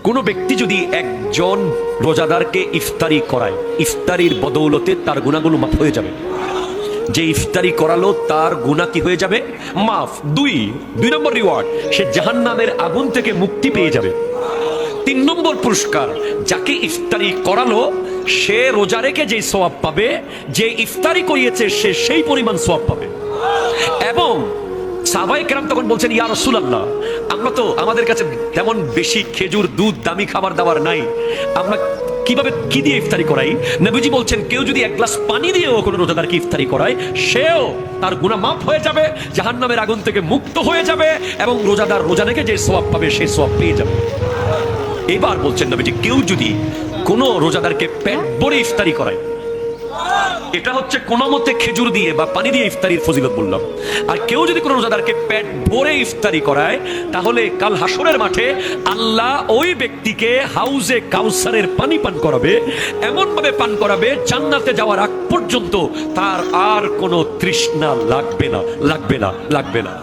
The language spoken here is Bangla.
কোনো ব্যক্তি যদি একজন রোজাদারকে ইফতারি করায়, ইফতারির বদৌলতে তার গুনাহগুলো মাফ হয়ে যাবে। যে ইফতারি করালো তার গুনাহ কি হয়ে যাবে? মাফ। দুই নম্বর রিওয়ার্ড, সে জাহান্নামের আগুন থেকে মুক্তি পেয়ে যাবে। 3 নম্বর পুরস্কার, যাকে ইফতারি করালো সে রোজা রেখে যে সওয়াব পাবে, যে ইফতারি করিয়েছে সে সেই পরিমাণ সওয়াব পাবে। এবং সাহাবায়ে কেরাম তখন বলছেন, ইয়া রাসূলুল্লাহ, আমরা তো আমাদের কাছে তেমন বেশি খেজুর, দুধ, দামি খাবার দাবার নাই, আমরা কিভাবে কি দিয়ে ইফতারি করাই? নবীজি বলছেন, কেউ যদি 1 গ্লাস পানি দিয়েও কোনো রোজাদারকে ইফতারি করায়, সেও তার গুনাহ মাফ হয়ে যাবে, জাহান্নামের আগুন থেকে মুক্ত হয়ে যাবে, এবং রোজাদার রোজা রেখে যে সওয়াব পাবে সেই সওয়াব পেয়ে যাবে। এবার বলছেন নবীজি, কেউ যদি কোনো রোজাদারকে পেট ভরে ইফতারি করায়, এটা হচ্ছে কোনো মতে খেজুর দিয়ে বা পানি দিয়ে ইফতারির ফজিলত বললাম। আর কেউ যদি কোনো রোজাদারকে পেট ভরে ইফতারি করায়, তাহলে কাল হাসরের মাঠে আল্লাহ ওই ব্যক্তিকে হাউজে কাউসারের পানি পান করাবে, এমন ভাবে পান করাবে জান্নাতে যাওয়ার আগ পর্যন্ত তার আর কোনো তৃষ্ণা লাগবে না।